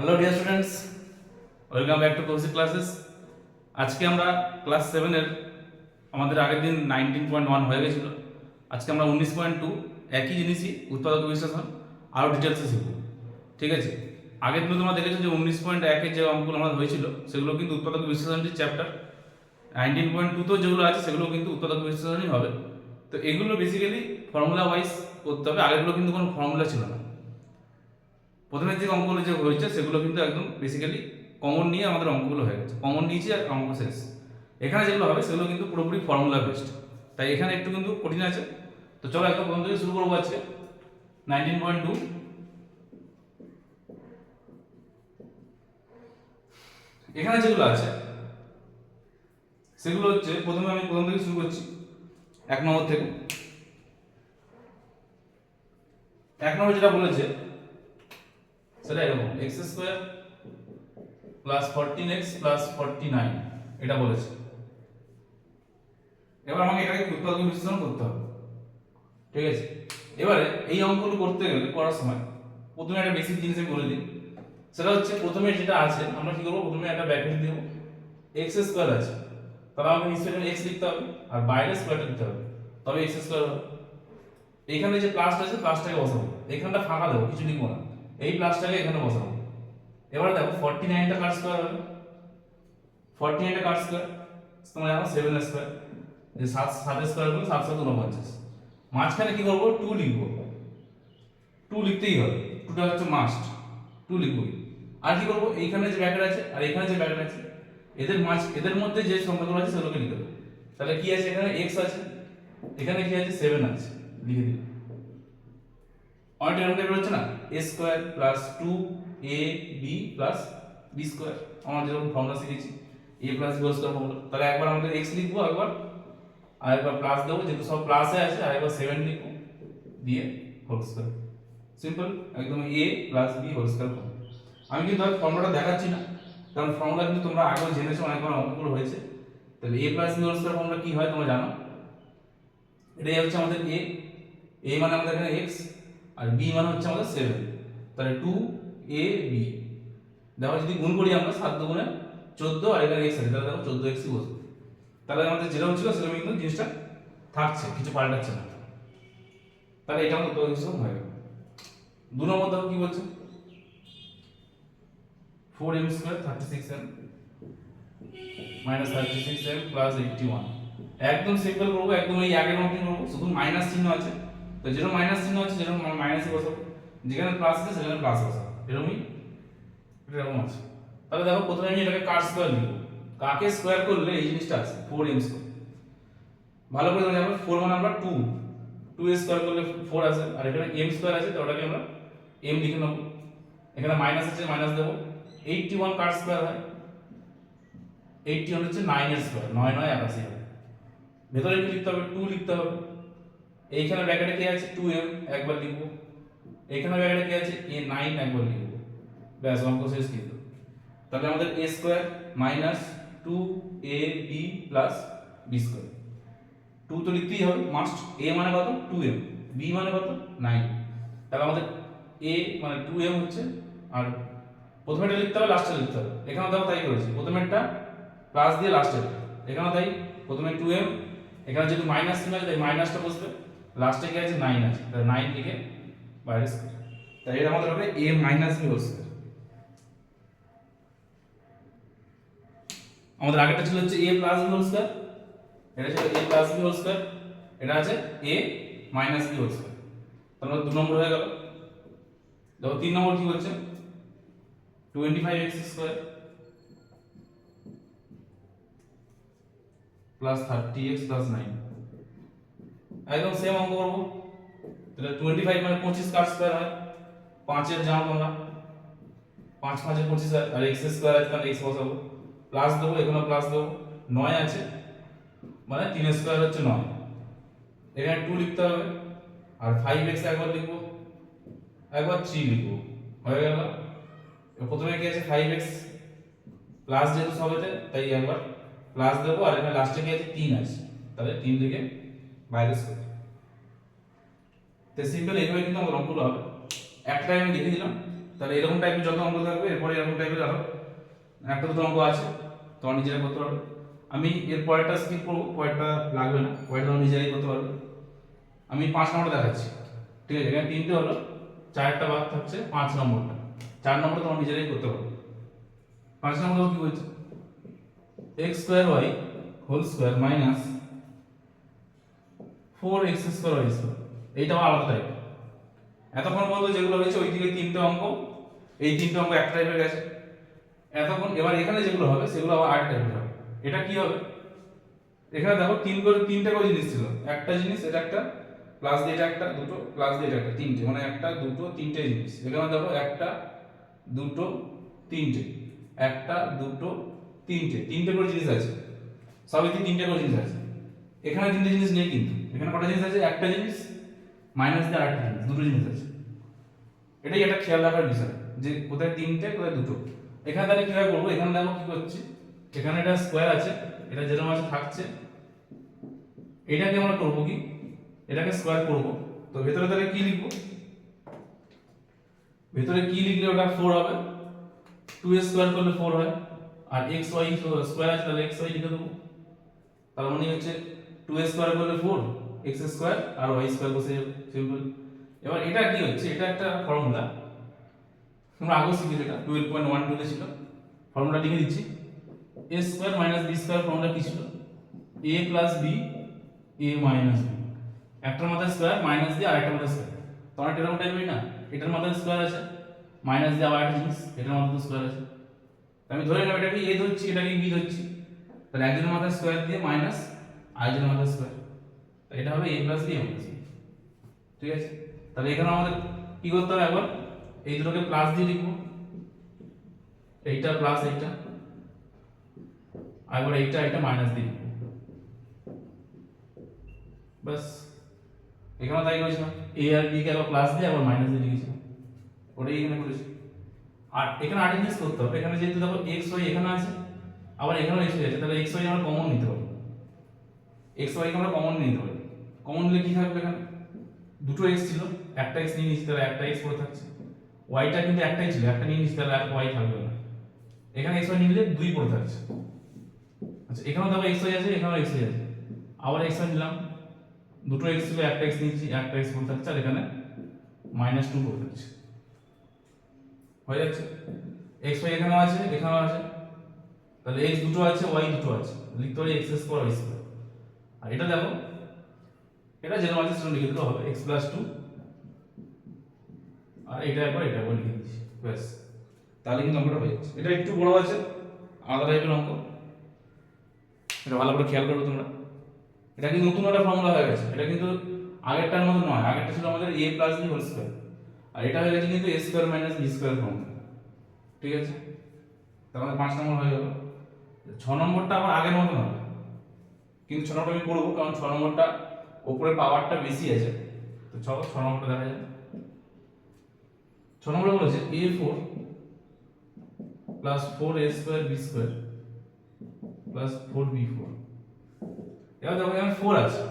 Hello dear students, welcome back to Kaushik classes. আজকে আমরা class 7-এর আমাদের আগের দিন 19.1 হয়ে গেছিলো। আজকে আমরা 19.2 একই জিনিসই উৎপাদক বিশ্লেষণ আরও ডিটেলসে শিখব। ঠিক আছে, আগের দিন তোমরা দেখেছো যে 19.1-এর যে অঙ্কগুলো আমাদের হয়েছিল সেগুলো কিন্তু উৎপাদক বিশ্লেষণটির চ্যাপ্টার। 19.2-তেও যেগুলো আছে সেগুলো কিন্তু উৎপাদক বিশ্লেষণই হবে। তো এগুলো বেসিক্যালি ফর্মুলা ওয়াইজ করতে হবে, আগেরগুলো কিন্তু কোনো ফর্মুলা ছিল না। প্রথমের যে অঙ্কগুলো যে হয়েছে সেগুলো কিন্তু একদম বেসিক্যালি কমন নিয়ে আমাদের অঙ্কগুলো হয়ে গেছে, কমন নিয়েছি আর অঙ্ক শেষ। এখানে যেগুলো হবে সেগুলো কিন্তু পুরোপুরি ফর্মুলা বেসড, তাই এখানে একটু কিন্তু কঠিন আছে। তো চলো একদম প্রথম থেকে শুরু করবো আজকে 19.2। এখানে যেগুলো আছে সেগুলো হচ্ছে প্রথমে আমি প্রথম থেকে শুরু করছি 1 নম্বর থেকে। 1 নম্বর যেটা বলেছে সেটা এরকম x square plus 14x plus 49 এটা বলেছে। এবার আমাকে এটাকে উৎপাদক বিশ্লেষণ করতে হবে। ঠিক আছে, এবারে এই অঙ্কগুলো করতে গেলে করার সময় প্রথমে একটা বেসিক জিনিস আমি বলে দিই। সেটা হচ্ছে প্রথমে যেটা আছে আমরা কি করবো, প্রথমে একটা ব্র্যাকেট দেবো, এক্স স্কোয়ার আছে তাহলে আমাকে নিশ্চয়ই এক্স লিখতে হবে আর বাইরে স্কোয়ারটা দিতে হবে, তবে এক্স স্কোয়ার হবে। এখানে যে প্লাসটা আছে প্লাসটাকে বসাবো, এখানটা ফাঁকা দেবো, কিছু লিখবো না, এই প্লাসটাকে এখানে বসাবো। এবার দেখো 49টা কার স্কোয়ার হবে, 49টা কার স্কোয়ার তোমরা জানো 7 স্কোয়ার, যে 7 স্কোয়ার করলে 7 7 49। মাঝখানে কি করবো, 2 লিখবো, 2 লিখতেই হবে, 2টা হচ্ছে মাস্ট, 2 লিখবো। আর কি করবো, এইখানে যে ব্র্যাকেট আছে আর এখানে যে ব্র্যাকেট আছে এদের মধ্যে যে সংখ্যাগুলো আছে সেগুলোকে লিখে দেবো। তাহলে কি আছে, এখানে x আছে, এখানে কি আছে 7 আছে, লিখে দিই। অনেকটা এরকম টাইপের হচ্ছে না, a square plus 2ab plus b square, আমরা যেরকম ফর্মুলা শিখেছি a plus b whole square formula. তাহলে একবার আমাদের x লিখবো, একবার আরেকবার প্লাস দেবো, যেহেতু সব প্লাসে আছে, আরেকবার 7 লিখবো দিয়ে হোল স্কোয়ার। সিম্পল, একদম a plus b whole square formula. আমি কিন্তু আর ফর্মুলাটা দেখাচ্ছি না, কারণ ফর্মুলা কিন্তু তোমরা আগেও জেনেছো, অনেকবার অঙ্কগুলো হয়েছে। তাহলে a plus b whole square formula কি হয় তোমরা জানো, এটাই হচ্ছে আমাদের a মানে আমাদের এখানে x আর b মানে হচ্ছে আমাদের 7, তাহলে 2ab। দেখো যদি গুণ করি আমরা 7 দুগুণে 14 আর এখানে x আছে, তাহলে দেখো 14x বসবে। তাহলে আমাদের যেরকম ছিল সেরকম কিন্তু জিনিসটা থাকছে, কিছু পাল্টাচ্ছে না। তাহলে এটা আমাদের উত্তর হিসেবে হয়ে গেল। 2 নম্বর দেখো কি বলছে, 4m square 36m minus 36m plus 81। একদম সিম্পল করবো, একদম এই আগের মতই করবো, শুধু মাইনাস চিহ্ন আছে তো যেরকম মাইনাস চিহ্ন আছে যেরকম মাইনাসই বসাবো, যেখানে প্লাস আছে সেখানে প্লাস বসাবো, এরকম আছে। তাহলে দেখো প্রথমে আমি এটাকে কার স্কয়ার লিখবো, কাকে স্কয়ার করলে এই জিনিসটা আছে 4m স্কয়ার। ভালো করে জানো 4 মানে আমরা 2 এর স্কয়ার করলে 4 আসে, আর এখানে m স্কয়ার আছে তো ওটাকে আমরা m লিখে নেব। এখানে মাইনাস আছে মাইনাস দেব। 81 কার স্কয়ার হয়, 81 হচ্ছে 9 এর স্কয়ার, 9 9 81 হবে। ভেতরে কি লিখতে হবে, 2 লিখতে হবে। এইখানে ব্র্যাকেটে কি আছে 2m, একবার লিখব। এখানে ব্র্যাকেটে কি আছে a9, একবার লিখব। ব্যাস, অঙ্ক শেষ কিন্তু। তাহলে আমাদের a square minus 2ab plus b square. 2 তো লিখতেই হবে মাস্ট, a মানে কত 2m, b মানে কত 9। তাহলে আমাদের a মানে 2m হচ্ছে, আর প্রথমেটা লিখতে হবে লাস্টে লিখতে হবে। এখানে দেখো তাই করেছি, প্রথমেরটা প্লাস দিয়ে লাস্টে, এখানে তাই প্রথমে 2m, এখানে যেহেতু মাইনাস চিহ্ন আছে তাই মাইনাসটা বসবে, লাস্টে কি আছে 9 আছে, তাহলে 9 লিখে বাইরে স্কয়ার। তাই এটা আমাদের হবে a minus b whole square. আমাদের আগেরটা ছিল হচ্ছে a plus b whole square, এটা ছিল a plus b whole square, এটা আছে a minus b whole square. তাহলে 2 নম্বর হয়ে গেল। দেখো 3 নম্বর কি বলছে, 25x square plus 30x plus 9। একদম সেম অঙ্ক করব। তাহলে 25 মানে 25 কার স্কয়ার হয়, 5 এর জানো তোমরা, 5 5 এর 25 আর x স্কয়ার আছে তাহলে x বসাবো, প্লাস দেবো, এখানে প্লাস দেবো, 9 আছে মানে 3 স্কয়ার হচ্ছে 9, এখানে 2 লিখতে হবে, আর 5x একবার লিখবো, একবার 3 লিখবো, হয়ে গেল। প্রথমে কি আছে 5x প্লাস, যেহেতু সবেতে তাই একবার প্লাস দেবো, আর এখানে লাস্টে কি আছে 3 আছে, তাহলে 3 লিখে বাইরে স্কয়ার। তো সিম্পল এইভাবে কিন্তু আমাদের অঙ্কগুলো হবে। একটা আমি লিখে দিলাম, তাহলে এরকম টাইপের যত অঙ্ক থাকবে এরপরে এরকম টাইপের আরো একটা দুটো অঙ্ক আছে, তোমার নিজেরা করতে পারবে। আমি এর পরেরটা স্কিপ করবো, পরেরটা লাগবে না, পরেরটা তুমি নিজেরাই করতে পারবে। আমি 5 নম্বরটা দেখাচ্ছি, ঠিক আছে? এখানে 3টে হলো, 4টা বাদ থাকছে, 5 নম্বরটা। 4 নম্বরটা তোমার নিজেরাই করতে পারবে। 5 নম্বর কি বলছে, x square y whole square minus 4x square y square. এইটাও আলাদা টাইপ। এতক্ষণ পর্যন্ত যেগুলো হয়েছে ওইদিকে 3টে অঙ্ক, এই 3টে অঙ্ক এক টাইপের গেছে এতক্ষণ। এবার এখানে যেগুলো হবে সেগুলো আবার আরেক টাইপের হবে। এটা কি হবে, এখানে দেখো 3টে করে জিনিস ছিল, একটা জিনিস এটা একটা, প্লাস দিয়ে এটা একটা, দুটো প্লাস দিয়ে এটা একটা, 3টে, মানে একটা দুটো 3টে জিনিস। এখানে দেখো একটা দুটো 3টে, একটা দুটো 3টে করে জিনিস আছে, সবই 3টে করে জিনিস আছে। এখানে 3টে জিনিস নেই, কিন্তু এখানে কটা জিনিস আছে, একটা জিনিস মাইনাস দিয়ে আরেকটা জিনিস, দুটো জিনিস আছে। এটাই একটা খেয়াল রাখার বিষয় যে কোথায় 3টে কোথায় দুটো। এখানে তাহলে কিভাবে করবো, এখানে দেখো কি করছি, এখানে একটা স্কোয়ার আছে, এটা যেরকম আছে থাকছে, এটাকে আমরা করবো কি, এটাকে স্কোয়ার করব। তো ভেতরে তাহলে কি লিখবো, ভেতরে কি লিখলে ওটা 4 হবে, 2 স্কোয়ার করলে 4 হয়, আর x y স্কোয়ার আছে তাহলে x y লিখে দেবো। তার মানে হচ্ছে 2 স্কোয়ার করলে 4, x স্কোয়ার আর y স্কোয়ার বসে যাবে, সিম্পল। এবার এটা কি হচ্ছে, এটা একটা ফর্মুলা, তোমরা আগেও শিখেছো, এটা 12.12 তে ছিল। ফর্মুলা লিখে দিচ্ছি, a square minus b square formula কি ছিল, a plus b a minus b, একটার মাথায় স্কোয়ার মাইনাস দিয়ে আরেকটার মাথায় স্কোয়ার। তোমার এরকম টাইপের না, এটার মাথায় স্কোয়ার আছে মাইনাস দিয়ে আবার একটা জিনিস, এটার মাথায় স্কোয়ার আছে। আমি ধরে নেব এটাকে a ধরছি, এটাকে b ধরছি, তাহলে একজনের মাথায় স্কোয়ার দিয়ে মাইনাস আরেকজনের মাথায় স্কোয়ার, এটা হবে a plus b a minus b, ঠিক আছে? তাহলে এখানে আমাদের কি করতে হবে, একবার এই দুটোকে প্লাস দিয়ে লিখবো, এইটা প্লাস এইটা, আর একবার এইটা এটা মাইনাস দিয়ে লিখবো, বাস। এখানে তাই করেছিলাম, a আর b কে আবার প্লাস দিয়ে আবার মাইনাস দিয়ে লিখেছিলাম, ওটাই এখানে করেছি। আর এখানে আরেকটা জিনিস করতে হবে, এখানে যেহেতু দেখো x y এখানে আছে, আবার এখানেও x y আছে, তাহলে x y আমরা কমন নিতে পারি, x y কে আমরা কমন নিতে পারি। কমন নিলে কি থাকবে, এখানে দুটো x ছিল, একটা x নিয়ে নিচ্ছি, তাহলে একটা x পড়ে থাকছে। y টা কিন্তু একটাই ছিল, একটা নিয়ে নিচ্ছি, তাহলে y থাকবে না। এখানে x y নিলে 2 পড়ে থাকছে। আচ্ছা, এখানেও দেখো x y আছে, এখানেও x y আছে, আবার x y নিলাম, দুটো x ছিল, একটা x নিয়েছি, একটা x পড়ে থাকছে, আর এখানে -2 পড়ে থাকছে, হয়ে যাচ্ছে। x y এখানেও আছে, এখানেও আছে, তাহলে x দুটো আছে, y দুটো আছে, লিখতে পারি x স্কয়ার y স্কয়ার। আর এটা দেখো, এটা যেরকম আছে সেরকম লিখে দিলেও হবে, x + 2, আর এটা একবার লিখে দিচ্ছি, ব্যাস। তাহলে কিন্তু অঙ্কটা হয়ে যাচ্ছে। এটা একটু বড় আছে, আলাদা টাইপের অঙ্ক, এটা ভালো করে খেয়াল করবে তোমরা। এটা কিন্তু নতুন একটা ফর্মুলা হয়ে গেছে, এটা কিন্তু আগেরটার মতো নয়। আগেরটা ছিল আমাদের a + b হোল স্কয়ার, আর এটা হয়ে গেছে কিন্তু a square minus b square formula, ঠিক আছে? তাহলে 5 নম্বর হয়ে গেল। 6 নম্বরটা আবার আগের মতো হবে, কিন্তু 6 নম্বরটা আমি করবো, কারণ 6 নম্বরটা উপরে পাওয়ারটা বেশি আছে। তো চলো 6 নম্বরটা দেখা যাক। 6 নম্বরে বলেছে a4 + 4a square b square + 4b4। এবার দেখো এখানে 4 আছে,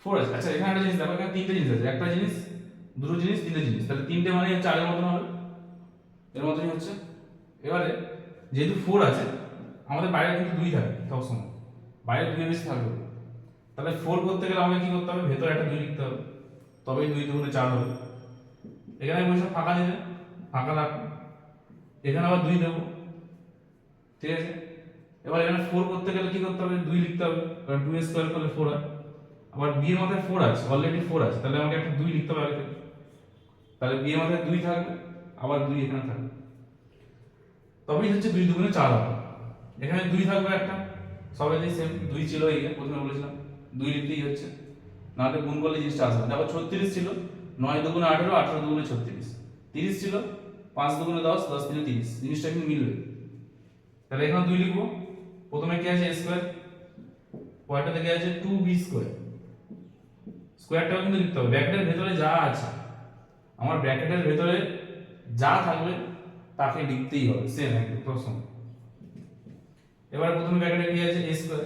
4 আছে। আচ্ছা, এখানে একটা জিনিস দেখো, এখানে 3টে জিনিস আছে, একটা জিনিস দুটো জিনিস 3টে জিনিস, তাহলে 3টে মানে হচ্ছে আগের মতন হবে, এর মতনই হচ্ছে। এবারে যেহেতু 4 আছে, আমাদের বাইরে কিন্তু 2 থাকে সবসময়, বাইরে 2 এর বেশি থাকবে, তাহলে 4 করতে গেলে আমাকে কি করতে হবে, ভেতরে একটা 2 লিখতে হবে, তবেই 2 2 4 হবে। এখানে বসে ফাঁকা দিলে ফাঁকা রাখবো, এখানে আবার 2 দেবো, ঠিক আছে? এবার এখানে 4 করতে গেলে কি করতে হবে, 2 লিখতে হবে, কারণ 2 স্কয়ার করলে 4 হয়। আবার b এর মাথায় 4 আছে, অলরেডি 4 আছে, তাহলে আমাকে একটা 2 লিখতে হবে আগে থেকে, তাহলে b এর মাথায় 2 থাকবে, আবার 2 এখানে থাকবে, তবেই হচ্ছে 2 2 4 হবে। এখানে 2 থাকবে একটা, সবাই সেম 2 ছিল, এই প্রথমে বলেছিলাম 2 লিখতেই হচ্ছে, নাহলে গুণ করলে জিনিসটা আসবে। দেখো 36 ছিল, 9 2 18, 18 2 36, 30 ছিল, 5 2 10, 10 3 30, জিনিসটা কিন্তু মিলবে। তাহলে এখানে 2 লিখবো, প্রথমে কি আছে a স্কয়ার, পরেরটা থেকে আছে 2b স্কয়ার, স্কয়ারটাও কিন্তু লিখতে হবে, ব্র্যাকেটের ভেতরে যা আছে, আমার ব্র্যাকেটের ভেতরে যা থাকবে তাকে লিখতেই হবে, সেম একদম প্রশ্ন। এবার প্রথমে ব্র্যাকেটে কি আছে a স্কয়ার,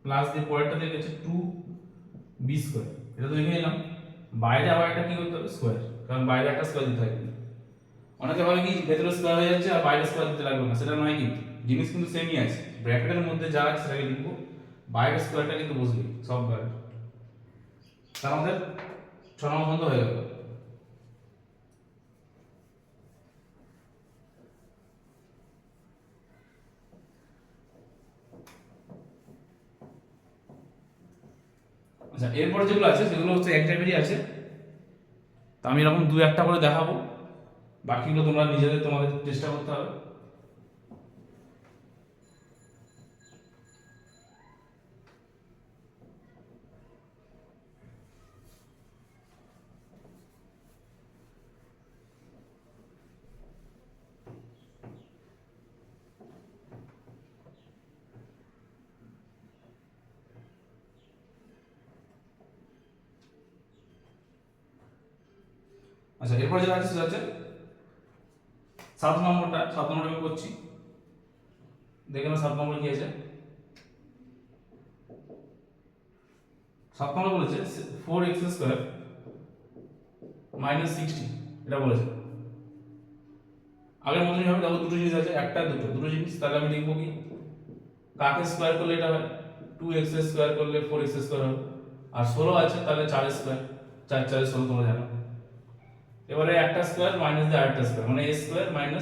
প্লাস দিয়ে পরেরটা থেকে আছে 2b স্কয়ার, এটা তো লিখে নিলাম। বাইরে আবার একটা কি করতে হবে, স্কয়ার, কারণ বাইরে একটা স্কয়ার দিতে হবে, অনেকে ভাবে কি ভেতরে স্কোয়ার হয়ে যাচ্ছে আর বাইরে স্কোয়ার দিতে লাগবে না, সেটা নয় কিন্তু, জিনিস কিন্তু সেমই আছে। ব্র্যাকেটের মধ্যে যা আছে সেটাকে লিখবো, বাইরের স্কোয়ারটা কিন্তু বসবে সব বাইরে। তার আমাদের 6 নম্বর বন্ধ হয়ে গেল। আচ্ছা, এরপরে যেগুলো আছে সেগুলো হচ্ছে এক টাইপেরই আছে, তা আমি এরকম 2-1টা করে দেখাবো, বাকিগুলো তোমরা নিজেদের তোমাদের চেষ্টা করতে হবে। আচ্ছা, এরপর যেটা আছে সেটা হচ্ছে 7 নম্বরটা। 7 নম্বর আমি করছি, দেখে নাও 7 নম্বর কি আছে। 7 নম্বর বলেছে 4x² - 60, এটা বলেছে। আগের মতনই হবে, দেখো দুটো জিনিস আছে, একটা দুটো জিনিস, তাহলে আমি লিখবো কি, কাকে স্কোয়ার করলে এটা হয়, 2x² করলে 4x² হবে, আর 16 আছে তাহলে 4 স্কোয়ার, 4 4 16 তোমরা জানো। এবারে একটা স্কোয়ার মাইনাস দিয়ে আরেকটা স্কোয়ার, মানে a²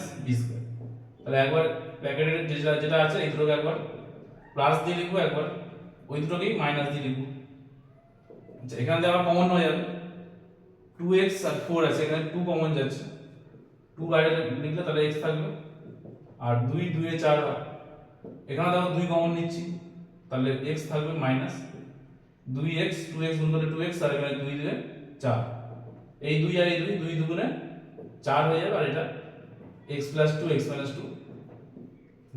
- b²। তাহলে একবার ব্র্যাকেটের যেটা যেটা আছে এই দুটোকে একবার প্লাস দিয়ে লিখবো, একবার ওই দুটোকেই মাইনাস দিয়ে লিখবো। আচ্ছা, এখান থেকে আবার কমন হয়ে যাবে, 2x আর 4 আছে, এখানে 2 কমন যাচ্ছে, 2 বাইরে লিখলে তাহলে x থাকবে, আর 2 2 এ 4 হয়, এখানে দেখো 2 কমন নিচ্ছি, তাহলে x থাকবে মাইনাস 2x, 2x গুণ করলে 2x, আর এখানে 2 দিলে 4, এই 2 আর এই 2, 2 দুগুণে 4 হয়ে যাবে, আর এটা x + 2 x - 2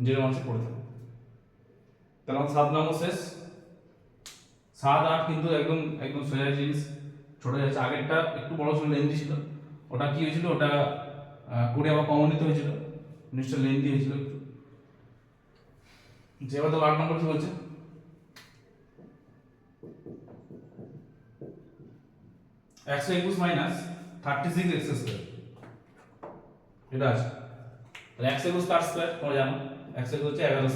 0 মাসে পড়ে থাকবে। তাহলে আমার 7 নম্বর শেষ। 7 8 কিন্তু একদম একদম সোজা জিনিস, ছোট যাচ্ছে। আগেরটা একটু বড় ছিল, লেন্থি ছিল, ওটা কি হয়েছিল, ওটা করে আবার কমন নিতে হয়েছিল, জিনিসটা লেন্থি হয়েছিল একটু। যেবার তো 8 নম্বর কি বলছে, 121 - 36x², এটা আছে। তাহলে 121 কার স্কয়ার তোমরা জানো, 121 হচ্ছে 11²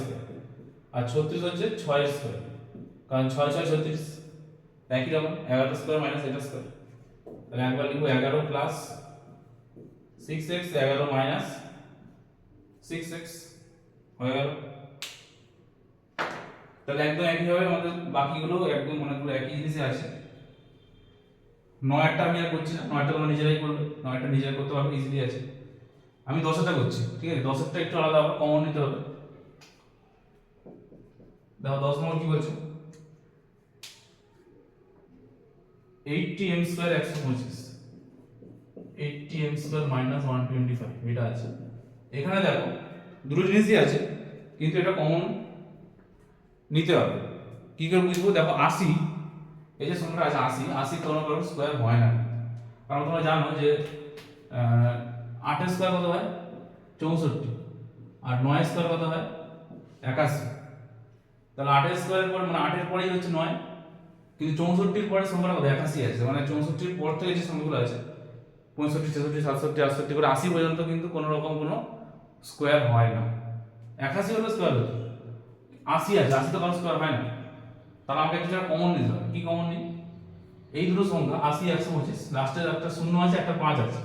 আর 36 হচ্ছে 6² কারণ 6 6 36, একই রকম 11² - এটা স্কয়ার। তাহলে একবার লিখবো 11 প্লাস 6x, 11 মাইনাস 6x হয়ে গেল। তাহলে একদম একই হবে, আমাদের বাকিগুলো একদম অনেকগুলো একই জিনিসই আছে। 9 আমি আর করছি না, 9টা তোমরা নিজেরাই করবে, 9টা নিজেরাই করতে পারবে, ইজিলি আছে। আমি 10টা করছি, ঠিক আছে, 10টা একটু আলাদা হবে, কমন নিতে হবে। দেখো 10 নম্বর কি বলছে, 80m² 125, 80m² - 125, এটা আছে। এখানে দেখো দুটো জিনিসই আছে, কিন্তু এটা কমন নিতে হবে। কি করে বুঝবো, দেখো 80, এই যে সংখ্যাটা আছে 80, 80 কোনো কারণ স্কোয়ার হয় না, কারণ তোমরা জানো যে 8 স্কোয়ার কত হয় 64, আর 9 স্কোয়ার কত হয় 81। তাহলে 8 স্কোয়ারের পর মানে 8 এর পরেই হচ্ছে 9, কিন্তু 64 পরে সংখ্যাটা কত 81 আছে, মানে 64 পর থেকে যে সংখ্যাগুলো আছে 65 66 67 68 করে 80 পর্যন্ত কিন্তু কোনো রকম কোনো স্কোয়ার হয় না। 81 হলে স্কোয়ার হতো, 80 আছে, 80 তো কোনো স্কোয়ার হয় না। তাহলে আমাকে একটা কমন নিতে হবে, কি কমন নিই, এই দুটো সংখ্যা 80 125, লাস্টে একটা 0 আছে একটা 5 আছে,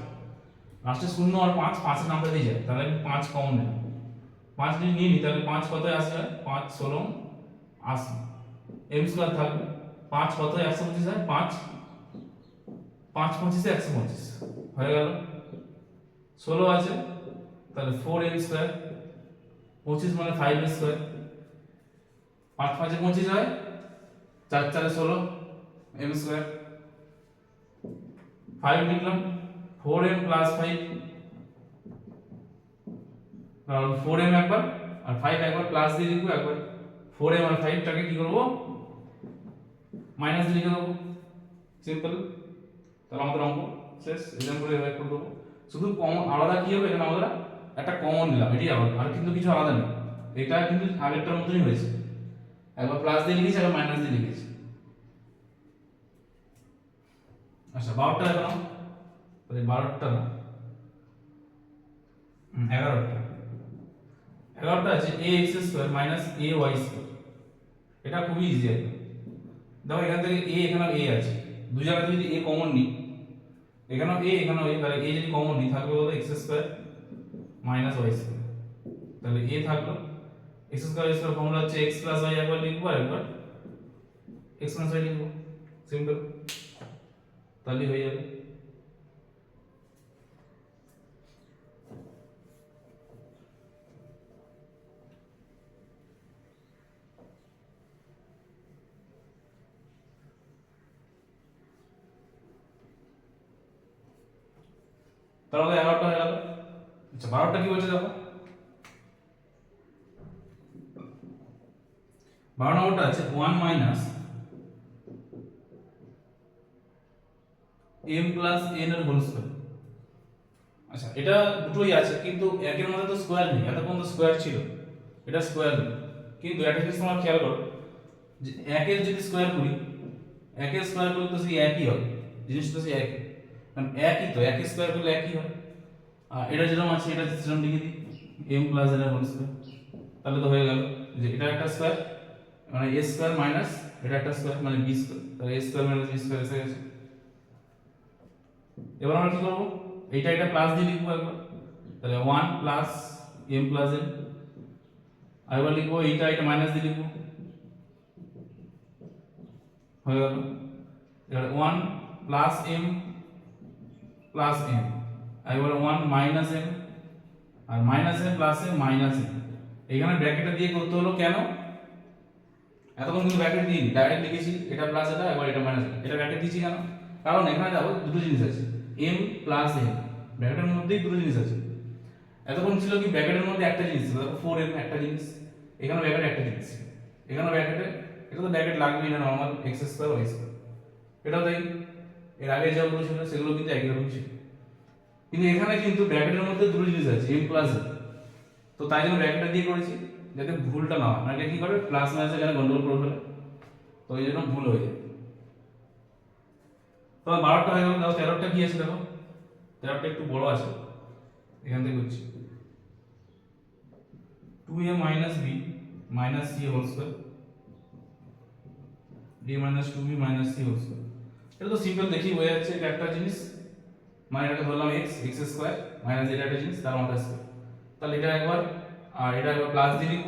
লাস্টে 0 আর 5, 5 এর নামটা দিয়ে যায়, তাহলে আমি 5 কমন নেব। 5 যদি নিয়ে নিই তাহলে 5 কত আসে, 5 16 80, m² থাকবে, 5 কত 125 হয়, 5 5 25 125 হয়ে গেল। 16 আছে তাহলে 4m², 25 মানে 5m², 5 5 25 হয়, 4 4 16 m², 5 লিখলাম, 4m + 5, কারণ 4m একবার আর 5 একবার প্লাস দিয়ে লিখবো, একবার 4m আর 5 টাকে কি করব মাইনাস দিয়ে লিখে দেবো, সিম্পল। তাহলে আমাদের অঙ্ক শেষ, এরকম করে এভাবে করে দেবো। শুধু কমন আলাদা কি হবে, এখানে আমরা একটা কমন নিলাম, এটাই আলাদা, আর কিন্তু কিছু আলাদা নেই, এটা কিন্তু আগেরটার মতোই হয়েছে, একবার প্লাস দিয়ে লিখেছি একবার মাইনাস দিয়ে লিখেছি। আচ্ছা 12টা এখন, 12টা না 11টা 11টা আছে ax square minus ay square. এটা খুবই ইজি আছে। দেখো এখান থেকে a এখানে a আছে, দুই জায়গাতে যদি a কমন নিই, এখানেও a এখানেও a, তাহলে a যদি কমন নিই থাকবে কত x square minus y square. তাহলে a থাকলো x স্কয়ার স্কয়ার ফর্মুলা হচ্ছে x প্লাস y, একবার লিখবো আর একবার x মাইনাস y লিখবো, সিম্পল, তাহলে হয়ে যাবে। তাহলে 11টা হয়ে গেল। আচ্ছা 12টা কি বলছে দেখো, 12 নম্বরটা আছে 1 মাইনাস m প্লাস n এর হোল স্কয়ার। আচ্ছা এটা দুটোই আছে কিন্তু একের মধ্যে তো স্কয়ার নেই, এতক্ষণ তো স্কয়ার ছিল, এটা স্কয়ার নেই। কিন্তু একটা জিনিস তোমরা খেয়াল করো যে একের যদি স্কয়ার করি, একের স্কয়ার করলে তো সেই একই হবে, জিনিসটা তো সেই একই, কারণ একই তো, একের স্কয়ার করলে একই হয়। আর এটা যেরকম আছে এটা সেরকম লিখে দিই m প্লাস n এর হোল স্কয়ার, তাহলে তো হয়ে গেল যে এটা একটা স্কয়ার মানে a স্কয়ার মাইনাস এটা একটা স্কয়ার মানে b স্কয়ার, তাহলে a square minus b square এসে গেছে। এবার আমরা কি করব, এইটা এটা প্লাস দিয়ে লিখবো একবার, তাহলে 1 প্লাস m প্লাস n, আর এবার লিখবো এইটা এটা মাইনাস দিয়ে লিখবো, হয়ে গেল। এবার 1 প্লাস m প্লাস n, আর এবার 1 মাইনাস m, আর minus m plus m minus m। এখানে ব্র্যাকেটটা দিয়ে করতে হলো কেন, এতক্ষণ কিন্তু ব্র্যাকেট দিইনি, ডাইরেক্ট লিখেছি এটা প্লাস এটা এবার এটা মাইনাস এটা, ব্র্যাকেট দিয়েছি কেন, কারণ এখানে দেখো দুটো জিনিস আছে m প্লাস n, ব্র্যাকেটের মধ্যেই দুটো জিনিস আছে। এতক্ষণ ছিল কি ব্র্যাকেটের মধ্যে একটা জিনিস ছিল, দেখো 4m একটা জিনিস, এখানে ব্র্যাকেটে একটা জিনিস, এখানে ব্র্যাকেটে, এটা তো ব্র্যাকেট লাগবেই না, normal x square y square, এটাও তাই, এর আগে যেগুলো ছিল সেগুলো কিন্তু একই রকম ছিল। কিন্তু এখানে কিন্তু ব্র্যাকেটের মধ্যে দুটো জিনিস আছে m প্লাস n, তো তাই জন্য ব্র্যাকেটটা দিয়ে করেছি যাতে ভুলটা না হয়, মানে কি করে প্লাস মাইনাস এখানে গন্ডগোল করে ফেলে, তো এই জন্য ভুল হয়ে যায়। তো 12টা হয়ে গেল। দেখো 13টা কি আছে, দেখো 13টা একটু বড় আছে, এখান থেকে হচ্ছে 2a minus b minus c whole square, d minus 2b minus c whole square. এটা তো সিম্পল, দেখি হয়ে যাচ্ছে, এটা একটা জিনিস মানে এটাকে ধরলাম x x স্কয়ার মাইনাস এটা একটা জিনিস তার মধ্যে স্কয়ার, তাহলে এটা একবার আর এটা একবার প্লাস দিয়ে লিখব,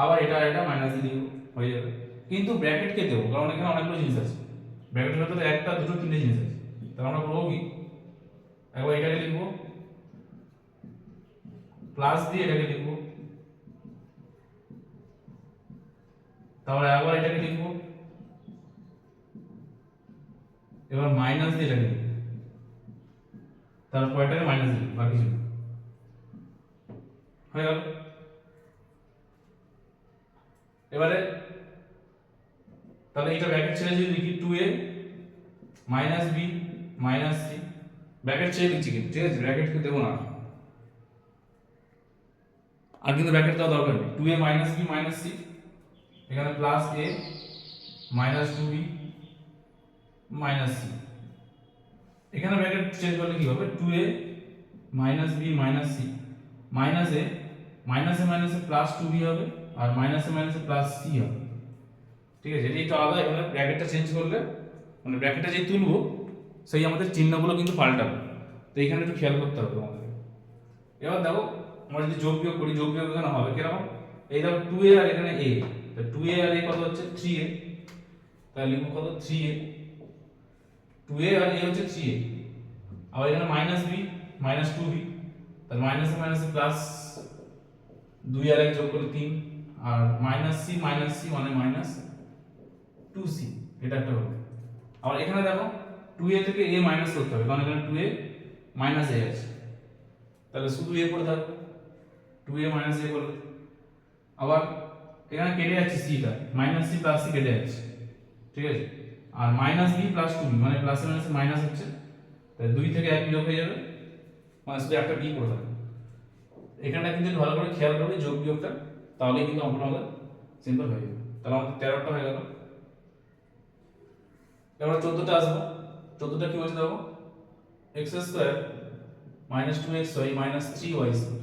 আবার এটা এটা মাইনাস দিয়ে লিখব, হয়ে যাবে। কিন্তু ব্র্যাকেট কে দেবো, কারণ এখানে অনেকগুলো জিনিস আছে, ব্র্যাকেটের ভেতরে একটা দুটো তিনটে জিনিস আছে, তাহলে আমরা করবো কি, একবার এটাকে লিখব প্লাস দিয়ে এটাকে লিখব, তারপরে আবার এটাকে লিখব, এবার মাইনাস দিয়ে এটাকে লিখব, তারপর এটাকে মাইনাস দিয়ে লিখব, বাকি কিছু হয়ে গেল। এবারে তাহলে এটা ব্র্যাকেট ছেড়ে যদি লিখি 2a minus b minus c, bracket ছেড়ে দিচ্ছি কিন্তু, ঠিক আছে, ব্র্যাকেট কে দেবো না আর, কিন্তু ব্র্যাকেট দেওয়া দরকার নেই। 2a minus b minus c, এখানে plus a minus 2b minus c, এখানে ব্র্যাকেট চেঞ্জ করলে কি হবে, 2a minus b minus c minus a মাইনাসে প্লাস 2b হবে, আর মাইনাসে প্লাস c হবে, ঠিক আছে। এটা একটু আলাদা, এখানে ব্র্যাকেটটা চেঞ্জ করলে মানে ব্র্যাকেটটা যে তুলবো সেই আমাদের চিহ্নগুলো কিন্তু পাল্টাবে, তো এখানে একটু খেয়াল করতে হবে আমাদের। এবার দেখো আমরা যদি যোগ বিয়োগ করি, যোগ বিয়োগ এখানে হবে কিরকম, এই দেখো 2a আর এখানে a, তো 2a আর a কত হচ্ছে 3a, তাহলে লিখবো কত 3a, 2a আর a হচ্ছে 3a, আবার এখানে মাইনাস b মাইনাস 2b, তাহলে মাইনাসে প্লাস 2 আর 1 যোগ করলে 3, আর মাইনাস c মানে মাইনাস 2c, এটা একটা হবে। আবার এখানে দেখো 2a থেকে a মাইনাস করতে হবে, কারণ এখানে 2a মাইনাস a আছে, তাহলে শুধু a পড়ে থাকবে, 2a মাইনাস a করলে, আবার এখানে কেটে যাচ্ছে c টা, মাইনাস c প্লাস c কেটে যাচ্ছে, ঠিক আছে, আর মাইনাস b প্লাস 2b মানে প্লাসে মাইনাসে মাইনাস হচ্ছে, তাই 2 থেকে 1 বিয়োগ হয়ে যাবে, মানে শুধু একটা b পড়ে থাকবে। এখানটা কিন্তু ভালো করে খেয়াল করবে যোগ বিয়োগটা, তাহলে কিন্তু অঙ্কটা আমাদের সিম্পল হয়ে যাবে। তাহলে আমাদের 13টা হয়ে গেল। এবার 14টা আসবো, 14টা কি বলছে দেখো, x square minus 2xy minus 3y square,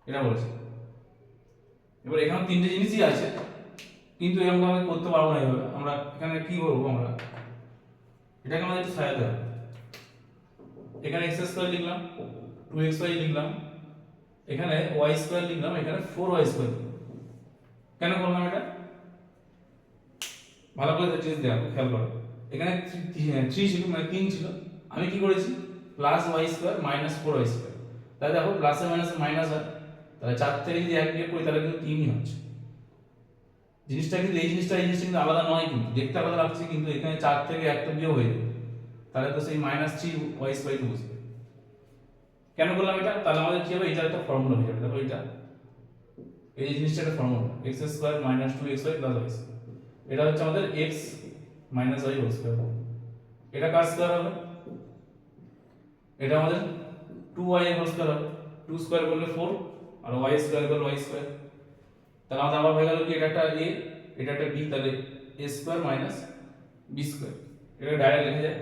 এটা বলেছে। এবার এখানে তিনটে জিনিসই আছে, কিন্তু এরকম ভাবে করতে পারবো না এইভাবে। আমরা এখানে কি করবো, আমরা এটাকে আমাদের একটু সাজাতে হবে। এখানে এক্স স্কোয়ার লিখলাম, 2xy লিখলাম, এখানে ওয়াই স্কোয়ার লিখলাম, এখানে 4y স্কোয়ার। কেন করলাম এটা? ভালো করে জিনিস দেখো, খেয়াল করো। এখানে 3 ছিল, মানে 3 ছিল, আমি কি করেছি plus Y square minus 4y square. তাহলে দেখো প্লাসে মাইনাসে মাইনাস হয়, তাহলে 4 থেকে যদি 1 বিয়োগ করি তাহলে কিন্তু 3ই হচ্ছে। জিনিসটা কিন্তু এই জিনিসটা কিন্তু আলাদা নয়, কিন্তু দেখতে আলাদা লাগছে, কিন্তু এখানে 4 থেকে 1 বিয়োগ হয়ে যাবে, তাহলে তো সেই -3y স্কোয়ার বসবে। কেন করলাম এটা? তাহলে আমাদের কি হবে, এটা একটা ফর্মুলা হয়ে যাবে। দেখো এটা, এই জিনিসটা একটা formula, x square minus 2xy plus y square. এটা হচ্ছে আমাদের x minus y whole square. এটা কার স্কয়ার হবে? এটা আমাদের 2y এর হোল স্কয়ার হবে। 2 স্কয়ার করলে 4 আর y স্কয়ার করলে y স্কয়ার। তাহলে আমাদের আবার হয়ে গেল কি, এটা একটা a, এটা একটা b, তাহলে a square minus b square. এটা ডাইরেক্ট লিখে যায়।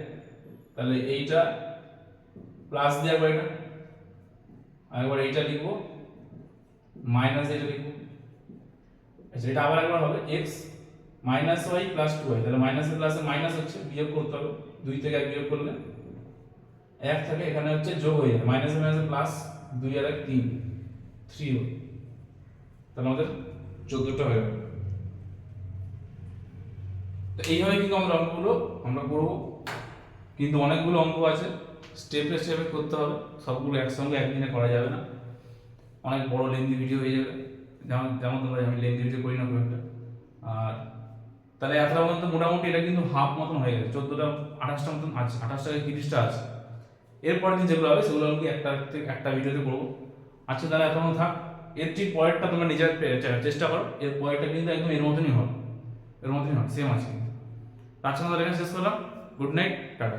তাহলে এইটা প্লাস দিয়ে একবার এটা, আরেকবার এইটা লিখবো, মাইনাস এটা লিখবো। আচ্ছা, এটা আবার একবার হবে x minus y plus 2y। তাহলে মাইনাসে প্লাসে মাইনাস হচ্ছে, বিয়োগ করতে হবে, 2 থেকে 1 বিয়োগ করলে 1 থাকে, এখানে হচ্ছে যোগ হয়ে যায়, মাইনাসে মাইনাসে প্লাস, 2 আর 1 3, 3 হয়। তাহলে আমাদের 14টা হয়ে গেল। তো এইভাবে কিন্তু আমাদের অঙ্কগুলো আমরা করবো, কিন্তু অনেকগুলো অঙ্ক আছে, স্টেপে স্টেপে করতে হবে, সবগুলো একসঙ্গে একদিনে করা যাবে না, অনেক বড় লেন্দি ভিডিও হয়ে যাবে। যেমন যেমন তোমরা, আমি লেন্দি ভিডিও করি না খুব একটা। আর তাহলে এতটা পর্যন্ত মোটামুটি এটা কিন্তু হাফ মতন হয়ে গেছে, 14টা 28টা মতন আছে, 28টা 30টা আছে। এরপরে দিন যেগুলো হবে সেগুলো আমি একটা ভিডিওতে করবো। আচ্ছা, তাহলে এখন থাক, এর ঠিক পরেরটা তোমরা নিজের চেষ্টা করো, এর পরেরটা কিন্তু একদম এর মতনই হবে, এর মতনই হবে, সেম আছে কিন্তু। আচ্ছা, তাহলে এখানে শেষ করলাম। Good night, tata.